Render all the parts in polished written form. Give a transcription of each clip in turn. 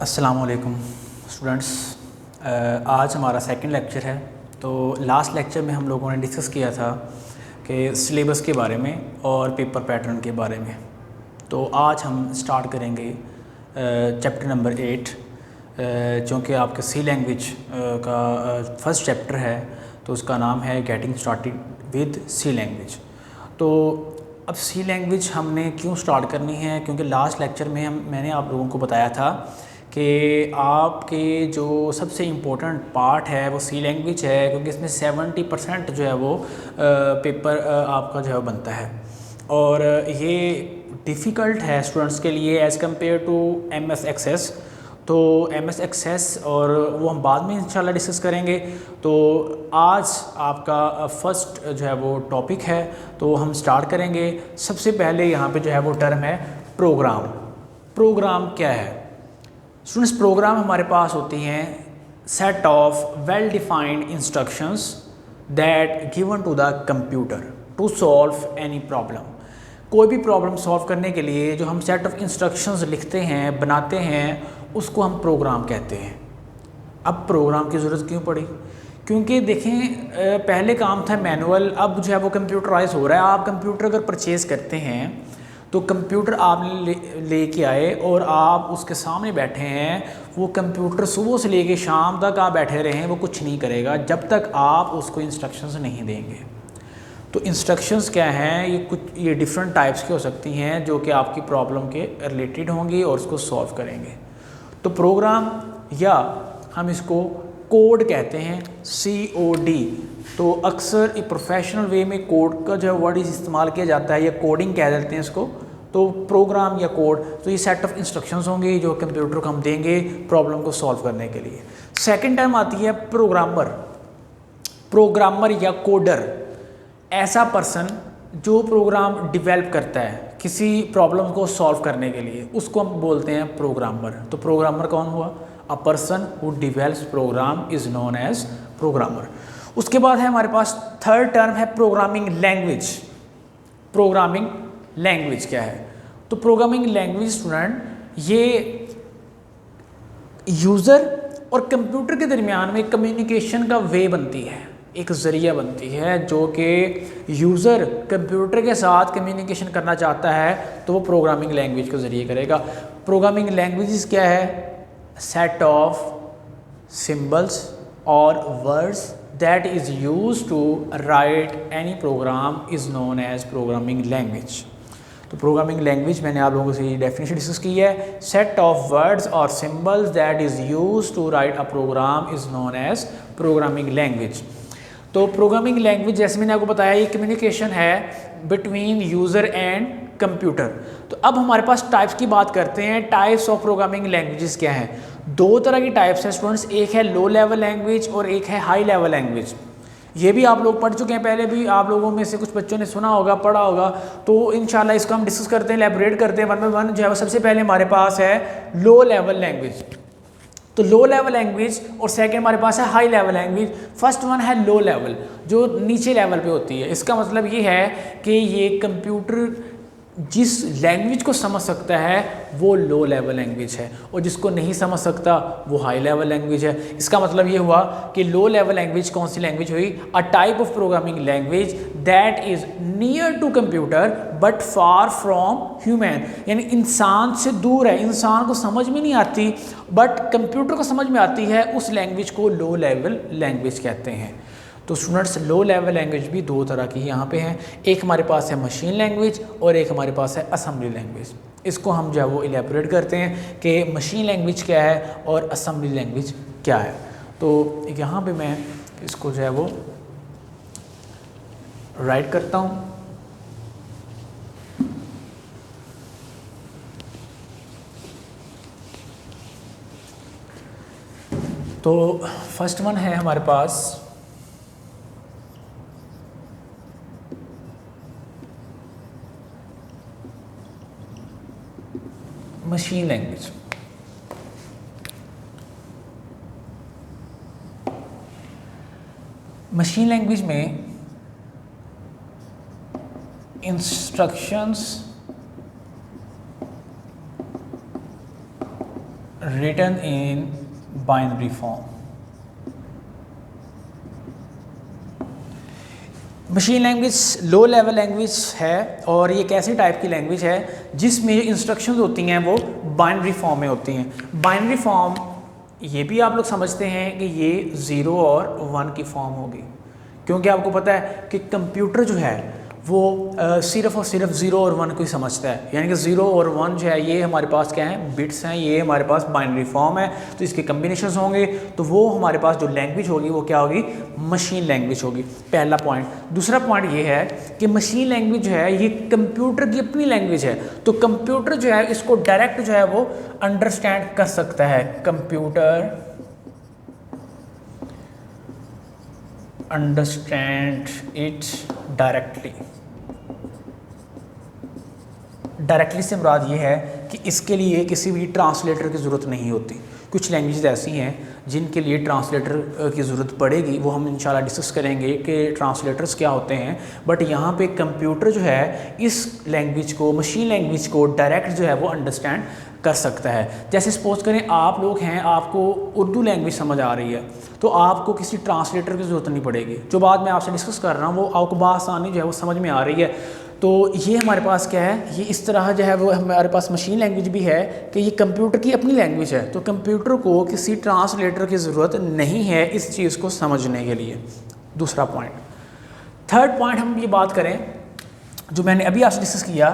अस्सलामुअलैकुम स्टूडेंट्स। आज हमारा सेकंड लेक्चर है। तो लास्ट लेक्चर में हम लोगों ने डिस्कस किया था कि सिलेबस के बारे में और पेपर पैटर्न के बारे में। तो आज हम स्टार्ट करेंगे चैप्टर नंबर 8, जो कि आपके सी लैंग्वेज का फर्स्ट चैप्टर है। तो उसका नाम है getting started with C language. तो अब सी लैंग्वेज हमने क्यों स्टार्ट करनी है, क्योंकि लास्ट लेक्चर में मैंने आप लोगों को बताया था कि आपके जो सबसे इम्पोर्टेंट पार्ट है वो सी लैंग्वेज है, क्योंकि इसमें 70% जो है वो पेपर आपका जो है बनता है। और ये डिफ़िकल्ट है स्टूडेंट्स के लिए as compare to MS Access. तो MS एक्सेस और वो हम बाद में इंशाल्लाह डिस्कस करेंगे। तो आज आपका फर्स्ट जो है वो टॉपिक है, तो हम स्टार्ट करेंगे। सबसे पहले यहाँ पे जो है वो टर्म है प्रोग्राम। प्रोग्राम क्या है स्टूडेंट्स? प्रोग्राम हमारे पास होती हैं set of well defined instructions that given to the computer to solve any problem. कोई भी प्रॉब्लम सॉल्व करने के लिए जो हम सेट ऑफ इंस्ट्रक्शंस लिखते हैं, बनाते हैं, उसको हम प्रोग्राम कहते हैं। अब प्रोग्राम की ज़रूरत क्यों पड़ी? क्योंकि देखें, पहले काम था मैनुअल, अब जो है वो कंप्यूटराइज हो रहा है। आप कंप्यूटर अगर परचेज़ करते हैं तो कंप्यूटर आप लेके आए और आप उसके सामने बैठे हैं, वो कंप्यूटर सुबह से लेके शाम तक आप बैठे रहें, वो कुछ नहीं करेगा जब तक आप उसको इंस्ट्रक्शंस नहीं देंगे। तो इंस्ट्रक्शंस क्या हैं? ये डिफरेंट टाइप्स की हो सकती हैं जो कि आपकी प्रॉब्लम के रिलेटेड होंगी और उसको सॉल्व करेंगे। तो प्रोग्राम या हम इसको कोड कहते हैं, COD। तो अक्सर प्रोफेशनल वे में कोड का जो वर्ड इस्तेमाल किया जाता है, या कोडिंग कह देते हैं इसको। तो प्रोग्राम या कोड, तो ये सेट ऑफ इंस्ट्रक्शंस होंगे जो कंप्यूटर को हम देंगे प्रॉब्लम को सॉल्व करने के लिए। सेकंड टर्म आती है प्रोग्रामर। प्रोग्रामर या कोडर, ऐसा पर्सन जो प्रोग्राम डिवेल्प करता है किसी प्रॉब्लम को सॉल्व करने के लिए, उसको हम बोलते हैं प्रोग्रामर। तो प्रोग्रामर कौन हुआ? A person who develops program is known as programmer. उसके बाद है हमारे पास थर्ड टर्म है प्रोग्रामिंग लैंग्वेज। प्रोग्रामिंग लैंग्वेज क्या है? तो प्रोग्रामिंग लैंग्वेज स्टूडेंट, ये यूज़र और कंप्यूटर के दरमियान में कम्युनिकेशन का वे बनती है, एक ज़रिया बनती है, जो कि यूज़र कंप्यूटर के साथ कम्युनिकेशन करना चाहता है तो वो प्रोग्रामिंग लैंग्वेज के ज़रिए करेगा। प्रोग्रामिंग लैंग्वेजेस क्या है? सेट ऑफ सिंबल्स और words that is used to write any program is known as programming language. तो प्रोग्रामिंग लैंग्वेज मैंने आप लोगों से डेफिनेशन डिस्कस की है। सेट ऑफ वर्ड्स और symbols that is used to write a program is known as programming language. तो programming language, जैसे मैंने आपको बताया, ये कम्युनिकेशन है बिटवीन यूज़र एंड कंप्यूटर। तो अब हमारे पास टाइप्स की बात करते हैं। टाइप्स ऑफ प्रोग्रामिंग लैंग्वेजेस क्या हैं? दो तरह की टाइप्स हैं स्टूडेंट्स, एक है लो लेवल लैंग्वेज और एक है हाई लेवल लैंग्वेज। ये भी आप लोग पढ़ चुके हैं, पहले भी आप लोगों में से कुछ बच्चों ने सुना होगा, पढ़ा होगा। तो इंशाल्लाह इसको हम डिस्कस करते हैं, एलैबोरेट करते हैं वन बाय वन। जो है सबसे पहले हमारे पास है लो लेवल लैंग्वेज। तो लो लेवल लैंग्वेज और सेकंड हमारे पास है high level language. First one है लो लेवल, जो नीचे लेवल पे होती है। इसका मतलब ये है कि ये कंप्यूटर जिस लैंग्वेज को समझ सकता है वो लो लेवल लैंग्वेज है, और जिसको नहीं समझ सकता वो हाई लेवल लैंग्वेज है। इसका मतलब ये हुआ कि लो लेवल लैंग्वेज कौन सी लैंग्वेज हुई? A type of programming language that is near to computer but far from human. यानी इंसान से दूर है, इंसान को समझ में नहीं आती बट कंप्यूटर को समझ में आती है, उस लैंग्वेज को लो लेवल लैंग्वेज कहते हैं। तो स्टूडेंट्स, लो लेवल लैंग्वेज भी दो तरह की यहाँ पे हैं। एक हमारे पास है मशीन लैंग्वेज और एक हमारे पास है असेंबली लैंग्वेज। इसको हम जो है वो इलेबोरेट करते हैं कि मशीन लैंग्वेज क्या है और असेंबली लैंग्वेज क्या है। तो यहाँ पे मैं इसको जो है वो राइट करता हूँ। तो फर्स्ट वन है हमारे पास मशीन लैंग्वेज। मशीन लैंग्वेज में instructions written in binary form। Machine language low level language है और ये एक ऐसी टाइप की लैंग्वेज है जिसमें इंस्ट्रक्शंस होती हैं वो बाइनरी फॉर्म में होती हैं। बाइनरी फॉर्म ये भी आप लोग समझते हैं कि ये 0 और 1 की फॉर्म होगी, क्योंकि आपको पता है कि कंप्यूटर जो है वो सिर्फ और सिर्फ 0 और 1 को ही समझता है, यानी कि 0 और 1 जो है ये हमारे पास क्या है, बिट्स हैं, ये हमारे पास बाइनरी फॉर्म है, तो इसके कम्बिनेशंस होंगे तो वो हमारे पास जो लैंग्वेज होगी वो क्या होगी, मशीन लैंग्वेज होगी। पहला पॉइंट। दूसरा पॉइंट ये है कि मशीन लैंग्वेज जो है ये कंप्यूटर की अपनी लैंग्वेज है, तो कंप्यूटर जो है इसको डायरेक्ट जो है वो अंडरस्टैंड कर सकता है। Computer understand it directly. Directly से मुराद ये है कि इसके लिए किसी भी ट्रांसलेटर की ज़रूरत नहीं होती। कुछ लैंग्वेजेस ऐसी हैं जिनके लिए ट्रांसलेटर की ज़रूरत पड़ेगी, वो हम इंशाल्लाह डिस्कस करेंगे कि ट्रांसलेटर्स क्या होते हैं। बट यहाँ पे कंप्यूटर जो है इस लैंग्वेज को, मशीन लैंग्वेज को डायरेक्ट जो है वो अंडरस्टैंड कर सकता है। जैसे सपोज करें आप लोग हैं, आपको उर्दू लैंग्वेज समझ आ रही है तो आपको किसी ट्रांसलेटर की ज़रूरत नहीं पड़ेगी। जो बात मैं आपसे डिस्कस कर रहा हूँ वो आपको बासानी जो है वो समझ में आ रही है। तो ये हमारे पास क्या है, ये इस तरह जो है वो हमारे पास मशीन लैंग्वेज भी है कि ये कंप्यूटर की अपनी लैंग्वेज है, तो कंप्यूटर को किसी ट्रांसलेटर की ज़रूरत नहीं है इस चीज़ को समझने के लिए। दूसरा पॉइंट। थर्ड पॉइंट हम ये बात करें जो मैंने अभी आपसे डिस्कस किया,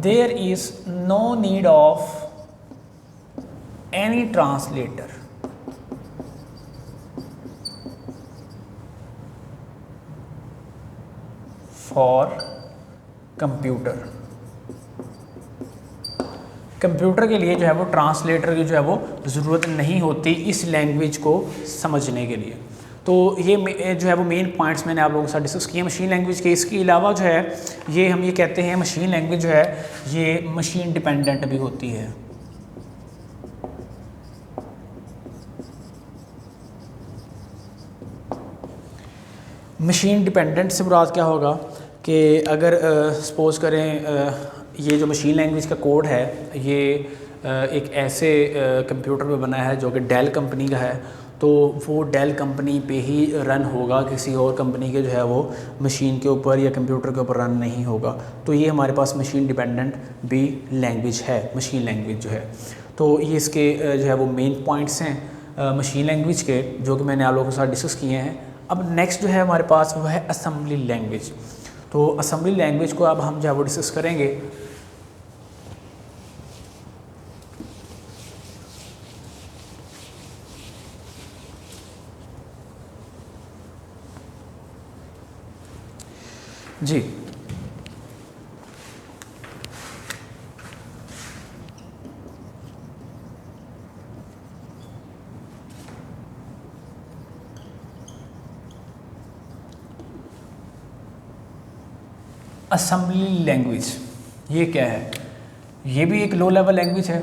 there is no need of any translator for computer. Computer के लिए जो है वो ट्रांसलेटर की जो है वो ज़रूरत नहीं होती इस लैंग्वेज को समझने के लिए। तो ये जो है वो मेन पॉइंट्स मैंने आप लोगों के साथ डिस्कस किए मशीन लैंग्वेज के। इसके अलावा जो है ये हम ये कहते हैं मशीन लैंग्वेज जो है ये मशीन डिपेंडेंट भी होती है। मशीन डिपेंडेंट से मुराद क्या होगा कि अगर सपोज़ करें ये जो मशीन लैंग्वेज का कोड है ये एक ऐसे कंप्यूटर पे बना है जो कि डेल कंपनी का है, तो वो डेल कंपनी पे ही रन होगा, किसी और कंपनी के जो है वो मशीन के ऊपर या कंप्यूटर के ऊपर रन नहीं होगा। तो ये हमारे पास मशीन डिपेंडेंट भी लैंग्वेज है, मशीन लैंग्वेज जो है। तो ये इसके जो है वो मेन पॉइंट्स हैं मशीन लैंग्वेज के, जो कि मैंने आप लोगों के साथ डिस्कस किए हैं। अब नेक्स्ट जो है हमारे पास वो है असेंबली लैंग्वेज। तो असेंबली लैंग्वेज को अब हम जो है वो डिस्कस करेंगे। जी, असेंबली लैंग्वेज ये क्या है, ये भी एक लो लेवल लैंग्वेज है।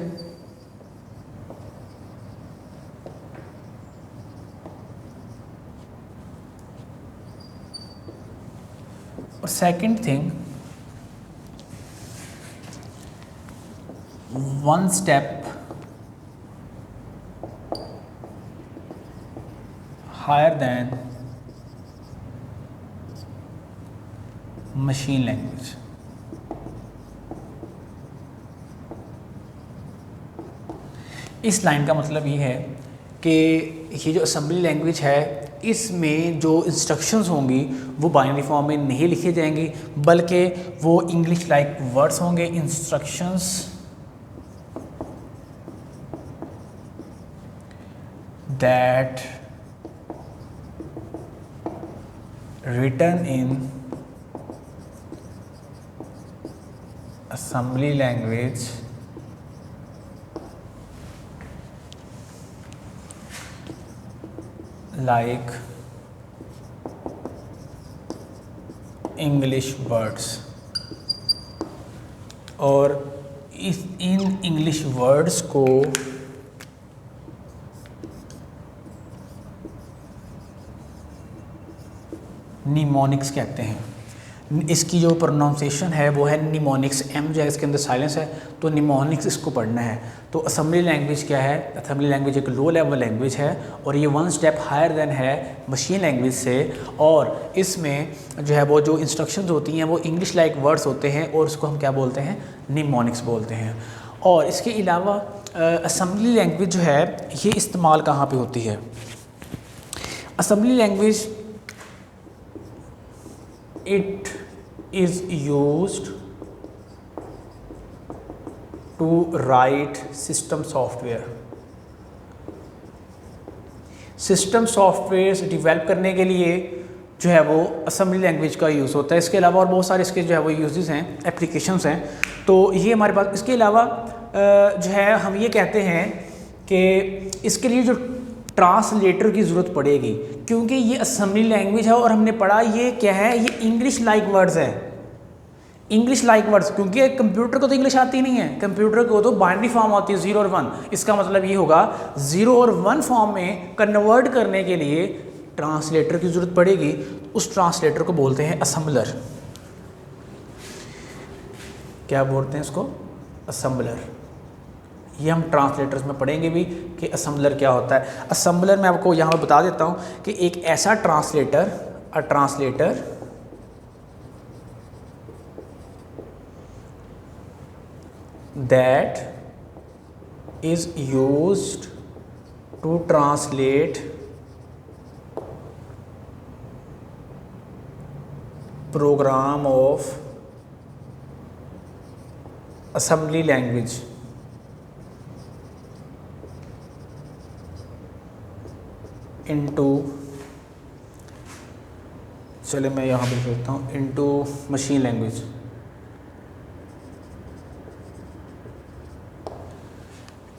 और second thing, one step higher than machine language. इस लाइन का मतलब ये है कि ये जो असेंबली लैंग्वेज है इसमें जो इंस्ट्रक्शंस होंगी वो बाइनरी फॉर्म में नहीं लिखी जाएंगी, बल्कि वो इंग्लिश लाइक वर्ड्स होंगे। Instructions that written in assembly language like English words, और इन इंग्लिश वर्ड्स को निमोनिक्स कहते हैं। इसकी जो प्रोनाउंसिएशन है वो है निमोनिक्स, एम जो है इसके अंदर साइलेंस है, तो निमोनिक्स इसको पढ़ना है। तो असेंबली लैंग्वेज क्या है? असेंबली लैंग्वेज एक लो लेवल लैंग्वेज है और ये 1 स्टेप हायर देन है मशीन लैंग्वेज से, और इसमें जो है वो जो इंस्ट्रक्शंस होती हैं वो इंग्लिश लाइक वर्ड्स होते हैं और उसको हम क्या बोलते हैं? निमोनिक्स बोलते हैं। और इसके अलावा असेंबली लैंग्वेज जो है ये इस्तेमाल कहाँ पे होती है? Assembly language it is used to write system software. System software develop करने के लिए जो है वो असेंबली लैंग्वेज का यूज़ होता है। इसके अलावा और बहुत सारे इसके जो है वो यूजेस हैं, एप्लीकेशंस हैं, तो ये हमारे पास। इसके अलावा जो है हम ये कहते हैं कि इसके लिए जो ट्रांसलेटर की ज़रूरत पड़ेगी, क्योंकि ये असेंबली लैंग्वेज है और हमने पढ़ा ये क्या है? ये इंग्लिश लाइक वर्ड्स है, इंग्लिश लाइक वर्ड्स, क्योंकि कंप्यूटर को तो इंग्लिश आती नहीं है, कंप्यूटर को तो बाइनरी फॉर्म आती है 0 और 1। इसका मतलब ये होगा 0 और 1 फॉर्म में कन्वर्ट करने के लिए ट्रांसलेटर की ज़रूरत पड़ेगी। उस ट्रांसलेटर को बोलते हैं असेंबलर। क्या बोलते हैं इसको? असेंबलर। ये हम ट्रांसलेटर्स में पढ़ेंगे भी कि असेंबलर क्या होता है। असेंबलर मैं आपको यहाँ पर बता देता हूँ कि एक ऐसा translator, a translator that is used to translate program of assembly language into, चले मैं यहाँ पर लिखता हूँ, into machine language.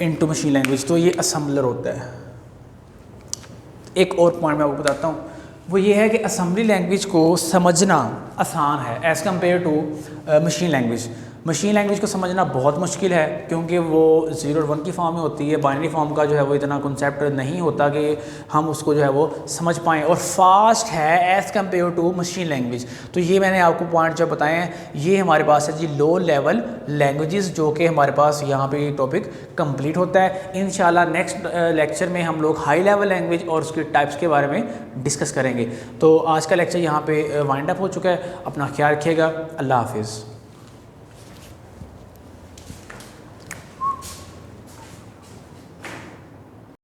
Into machine language, तो ये असेंबलर होता है। एक और पॉइंट मैं आपको बताता हूँ, वो ये है कि असेंबली लैंग्वेज को समझना आसान है as compare to machine language. Machine language को समझना बहुत मुश्किल है, क्योंकि वो 0 और 1 की फॉर्म में होती है। बाइनरी फॉर्म का जो है वो इतना कॉन्सेप्ट नहीं होता कि हम उसको जो है वो समझ पाएँ, और फास्ट है as compare to machine language. तो ये मैंने आपको पॉइंट जो बताए हैं, ये हमारे पास है जी लो लेवल लैंग्वेजेस, जो कि हमारे पास यहाँ पे टॉपिक कंप्लीट होता है। इंशाल्लाह नेक्स्ट लेक्चर में हम लोग हाई लेवल लैंग्वेज और उसके टाइप्स के बारे में डिस्कस करेंगे। तो आज का लेक्चर यहाँ पे वाइंड अप हो चुका है। अपना ख्याल रखिएगा। अल्लाह हाफिज़।